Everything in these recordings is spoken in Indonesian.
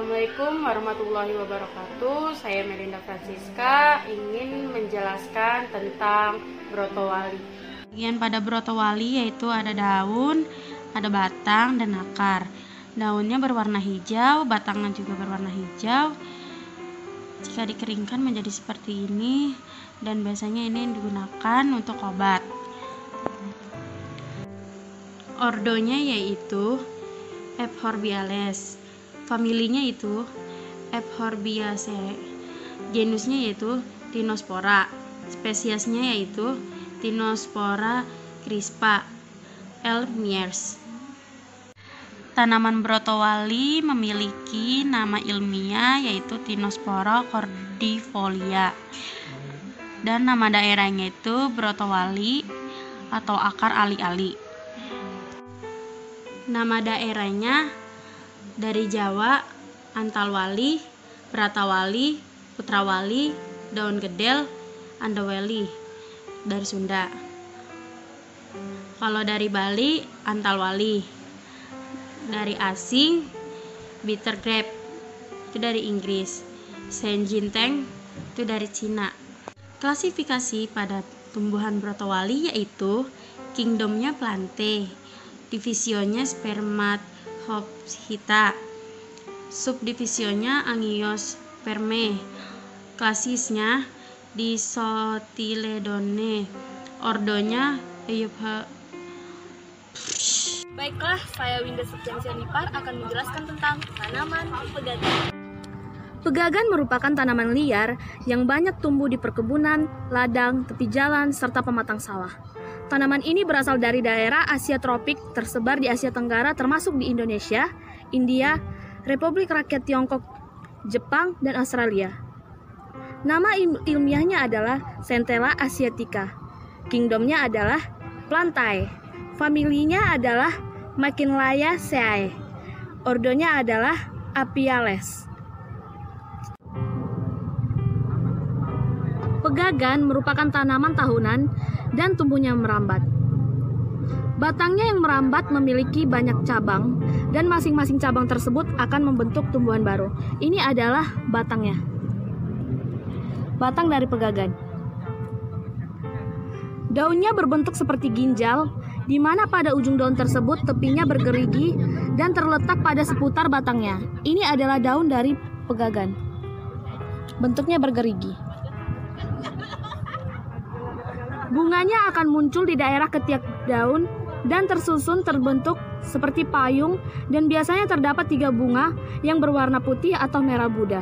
Assalamualaikum warahmatullahi wabarakatuh. Saya Melinda Francisca ingin menjelaskan tentang brotowali. Bagian pada brotowali yaitu ada daun, ada batang, dan akar. Daunnya berwarna hijau, batangnya juga berwarna hijau. Jika dikeringkan menjadi seperti ini, dan biasanya ini digunakan untuk obat. Ordonya yaitu Euphorbales, familinya itu Eupphorbiaceae, genusnya yaitu Tinospora, spesiesnya yaitu Tinospora crispa, L. Myers. Tanaman brotowali memiliki nama ilmiah yaitu Tinospora cordifolia, dan nama daerahnya itu brotowali atau akar ali-ali. Nama daerahnya dari Jawa, Antalwali, Pratawali, Putrawali, Daun Gedel, Andoweli. Dari Sunda. Kalau dari Bali, Antalwali. Dari asing, Bitter Grape, itu dari Inggris. Senjinteng, itu dari Cina. Klasifikasi pada tumbuhan brotowali yaitu kingdomnya Plantae, divisionya Spermatophyta, subdivisionya Angiospermae, klasisnya Dicotyledone, ordonya Baiklah, saya Winda Septiansyah Nipar akan menjelaskan tentang tanaman pegagan. Pegagan merupakan tanaman liar yang banyak tumbuh di perkebunan, ladang, tepi jalan, serta pematang sawah. Tanaman ini berasal dari daerah Asia tropik tersebar di Asia Tenggara termasuk di Indonesia, India, Republik Rakyat Tiongkok, Jepang, dan Australia. Nama ilmiahnya adalah Centella asiatica. Kingdomnya adalah Plantae. Familinya adalah Mckinleyaceae. Ordonya adalah Apiales. Pegagan merupakan tanaman tahunan dan tumbuhnya merambat. Batangnya yang merambat memiliki banyak cabang dan masing-masing cabang tersebut akan membentuk tumbuhan baru. Ini adalah batangnya. Batang dari pegagan. Daunnya berbentuk seperti ginjal, di mana pada ujung daun tersebut tepinya bergerigi dan terletak pada seputar batangnya. Ini adalah daun dari pegagan. Bentuknya bergerigi. Bunganya akan muncul di daerah ketiak daun dan tersusun terbentuk seperti payung, dan biasanya terdapat 3 bunga yang berwarna putih atau merah muda.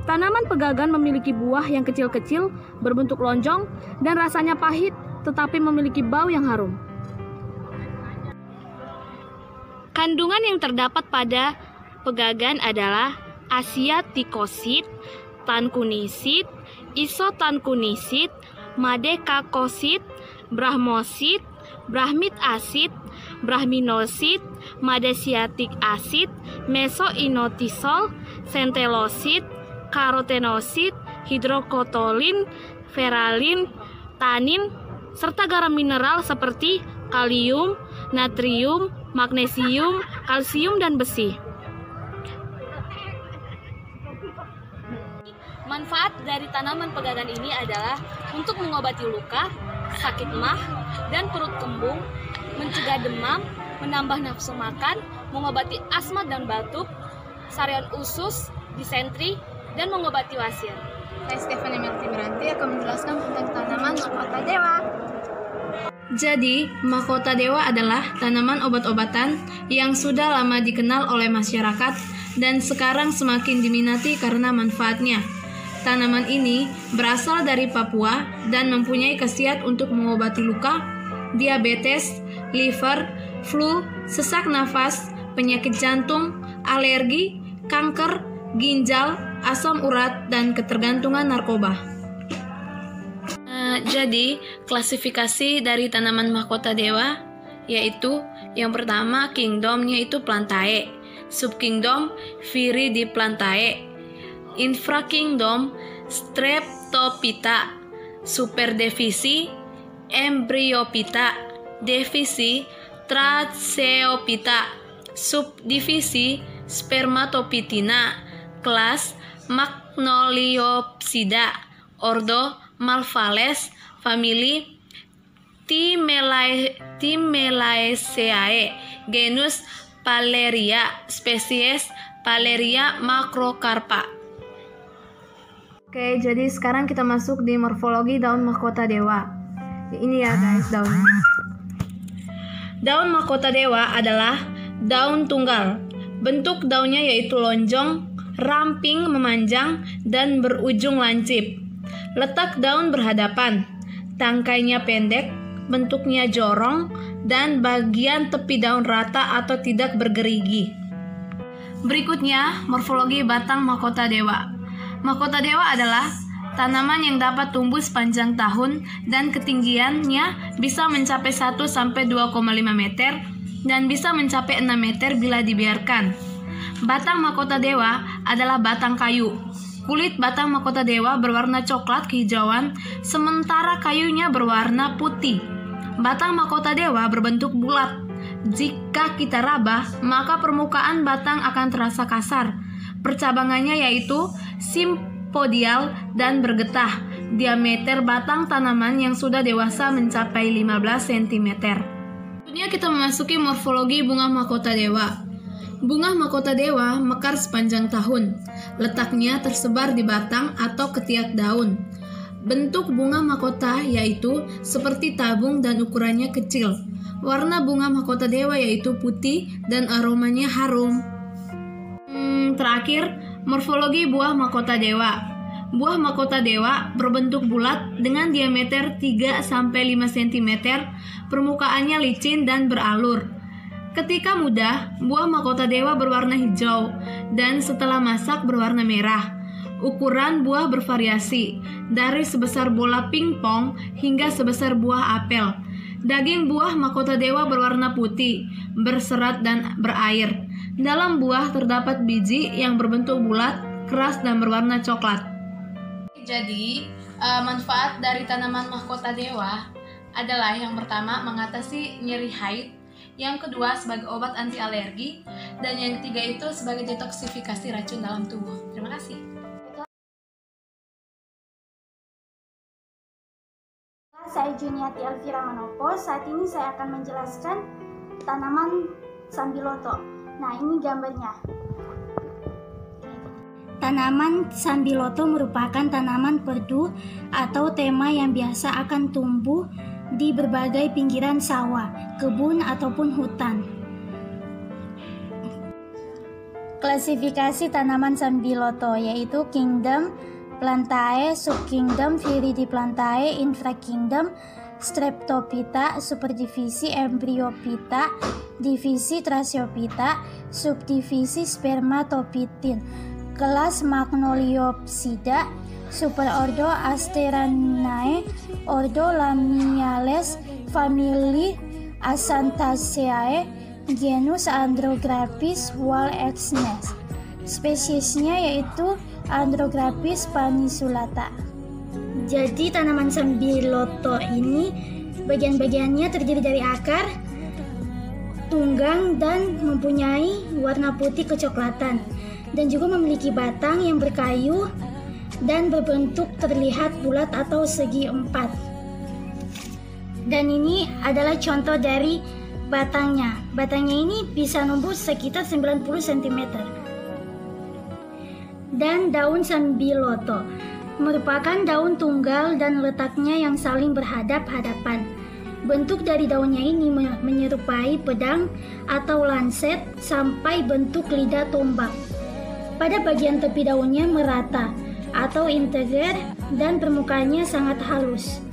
Tanaman pegagan memiliki buah yang kecil-kecil, berbentuk lonjong, dan rasanya pahit tetapi memiliki bau yang harum. Kandungan yang terdapat pada pegagan adalah asiatikosid, tankunisid, isotangkunisid, madekakosid, brahmosid, brahmid asid, brahminosid, madesiatic asid, mesoinotisol, centellosid, karotenosid, hidrokotolin, feralin, tanin, serta garam mineral seperti kalium, natrium, magnesium, kalsium, dan besi. Manfaat dari tanaman pegagan ini adalah untuk mengobati luka, sakit mah, dan perut kembung, mencegah demam, menambah nafsu makan, mengobati asma dan batuk, sarian usus, disentri, dan mengobati wasir. Saya Stephanie Melty Meranti akan menjelaskan tentang tanaman mahkota dewa. Jadi, mahkota dewa adalah tanaman obat-obatan yang sudah lama dikenal oleh masyarakat dan sekarang semakin diminati karena manfaatnya. Tanaman ini berasal dari Papua dan mempunyai khasiat untuk mengobati luka, diabetes, liver, flu, sesak nafas, penyakit jantung, alergi, kanker, ginjal, asam urat, dan ketergantungan narkoba. Jadi, klasifikasi dari tanaman mahkota dewa yaitu yang pertama kingdom yaitu Plantae, subkingdom Viridiplantae, infrakingdom Streptophyta, superdivisi Embryophyta, divisi Tracheophyta, Subdivisi Spermatopitina. Kelas Magnoliopsida. Ordo Malvales. Famili Timelaceae. Genus Paleria. Spesies Paleria macrocarpa. Oke, jadi sekarang kita masuk di morfologi daun mahkota dewa. Ini ya guys daunnya. Daun mahkota dewa adalah daun tunggal. Bentuk daunnya yaitu lonjong, ramping, memanjang, dan berujung lancip. Letak daun berhadapan. Tangkainya pendek, bentuknya jorong, dan bagian tepi daun rata atau tidak bergerigi. Berikutnya, morfologi batang mahkota dewa. Mahkota dewa adalah tanaman yang dapat tumbuh sepanjang tahun dan ketinggiannya bisa mencapai 1-2,5 meter dan bisa mencapai 6 meter bila dibiarkan. Batang mahkota dewa adalah batang kayu. Kulit batang mahkota dewa berwarna coklat kehijauan, sementara kayunya berwarna putih. Batang mahkota dewa berbentuk bulat. Jika kita raba, maka permukaan batang akan terasa kasar. Percabangannya yaitu simpodial dan bergetah. Diameter batang tanaman yang sudah dewasa mencapai 15 cm. Selanjutnya kita memasuki morfologi bunga mahkota dewa. Bunga mahkota dewa mekar sepanjang tahun. Letaknya tersebar di batang atau ketiak daun. Bentuk bunga mahkota yaitu seperti tabung dan ukurannya kecil. Warna bunga mahkota dewa yaitu putih dan aromanya harum. Terakhir, morfologi buah mahkota dewa. Buah mahkota dewa berbentuk bulat dengan diameter 3-5 cm, permukaannya licin dan beralur. Ketika muda, buah mahkota dewa berwarna hijau dan setelah masak berwarna merah. Ukuran buah bervariasi, dari sebesar bola pingpong hingga sebesar buah apel. Daging buah mahkota dewa berwarna putih, berserat dan berair. Dalam buah terdapat biji yang berbentuk bulat, keras dan berwarna coklat. Jadi, manfaat dari tanaman mahkota dewa adalah yang pertama mengatasi nyeri haid, yang kedua sebagai obat anti alergi, dan yang ketiga itu sebagai detoksifikasi racun dalam tubuh. Terima kasih. Saya Juniati Elvira Manopo. Saat ini saya akan menjelaskan tanaman sambiloto. Nah, ini gambarnya. Tanaman sambiloto merupakan tanaman perdu atau tema yang biasa akan tumbuh di berbagai pinggiran sawah, kebun, ataupun hutan. Klasifikasi tanaman sambiloto yaitu Kingdom Plantae, Subkingdom Viridiplantae, Infrakingdom Streptophyta, Superdivisi Embryophyta, Divisi Thraciophyta, Subdivisi Spermatophytin, Kelas Magnoliopsida, Superordo Asteranae, Ordo Lamiales, Famili Acanthaceae, Genus Andrographis Wall-Exnes. Spesiesnya yaitu Andrographis paniculata. Jadi tanaman sambiloto ini bagian-bagiannya terdiri dari akar, tunggang, dan mempunyai warna putih kecoklatan, dan juga memiliki batang yang berkayu dan berbentuk terlihat bulat atau segi empat. Dan ini adalah contoh dari batangnya. Batangnya ini bisa numbuh sekitar 90 cm. Dan daun sambiloto merupakan daun tunggal dan letaknya yang saling berhadap-hadapan. Bentuk dari daunnya ini menyerupai pedang atau lanset sampai bentuk lidah tombak. Pada bagian tepi daunnya merata atau integrer dan permukaannya sangat halus.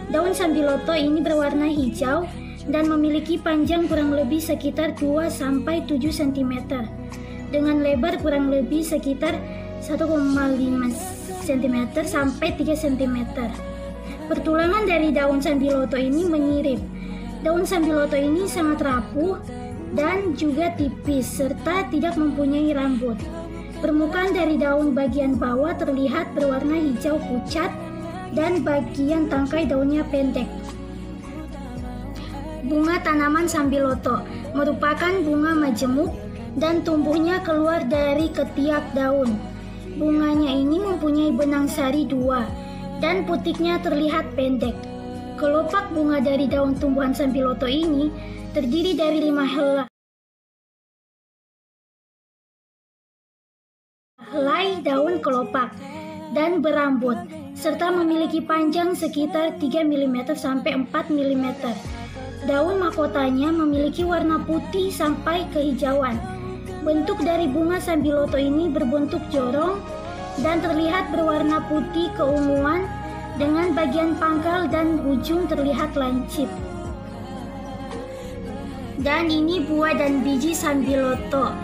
Daun sambiloto ini berwarna hijau dan memiliki panjang kurang lebih sekitar 2-7 cm dengan lebar kurang lebih sekitar 1,5 cm sampai 3 cm. Pertulangan dari daun sambiloto ini menyirip. Daun sambiloto ini sangat rapuh dan juga tipis serta tidak mempunyai rambut. Permukaan dari daun bagian bawah terlihat berwarna hijau pucat dan bagian tangkai daunnya pendek. Bunga tanaman sambiloto merupakan bunga majemuk dan tumbuhnya keluar dari ketiak daun. Bunganya ini mempunyai benang sari 2 dan putiknya terlihat pendek. Kelopak bunga dari daun tumbuhan sambiloto ini terdiri dari 5 helai daun kelopak dan berambut, serta memiliki panjang sekitar 3 mm sampai 4 mm. Daun mahkotanya memiliki warna putih sampai kehijauan. Bentuk dari bunga sambiloto ini berbentuk jorong dan terlihat berwarna putih keunguan dengan bagian pangkal dan ujung terlihat lancip. Dan ini buah dan biji sambiloto.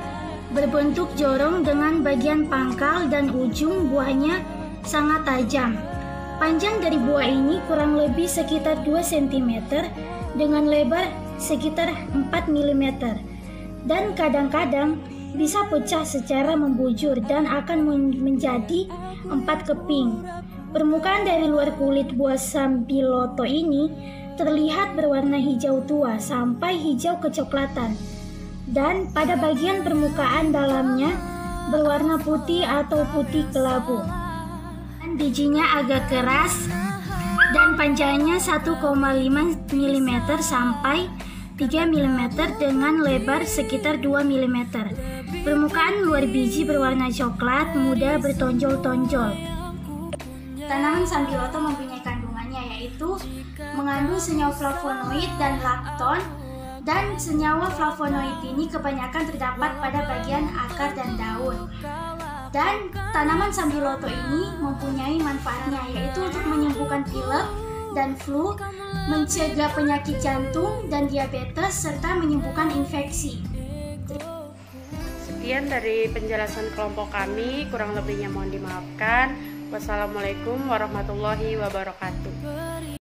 Berbentuk jorong dengan bagian pangkal dan ujung buahnya sangat tajam. Panjang dari buah ini kurang lebih sekitar 2 cm dengan lebar sekitar 4 mm dan kadang-kadang bisa pecah secara membujur dan akan menjadi 4 keping. Permukaan dari luar kulit buah sambiloto ini terlihat berwarna hijau tua sampai hijau kecoklatan. Dan pada bagian permukaan dalamnya berwarna putih atau putih kelabu. Dan bijinya agak keras dan panjangnya 1,5 mm sampai 3 mm dengan lebar sekitar 2 mm. Permukaan luar biji berwarna coklat muda bertonjol-tonjol. Tanaman sambiloto mempunyai kandungannya yaitu mengandung senyawa flavonoid dan lakton. Dan senyawa flavonoid ini kebanyakan terdapat pada bagian akar dan daun. Dan tanaman sambiloto ini mempunyai manfaatnya yaitu untuk menyembuhkan pilek dan flu, mencegah penyakit jantung dan diabetes, serta menyembuhkan infeksi. Sekian dari penjelasan kelompok kami, kurang lebihnya mohon dimaafkan. Wassalamualaikum warahmatullahi wabarakatuh.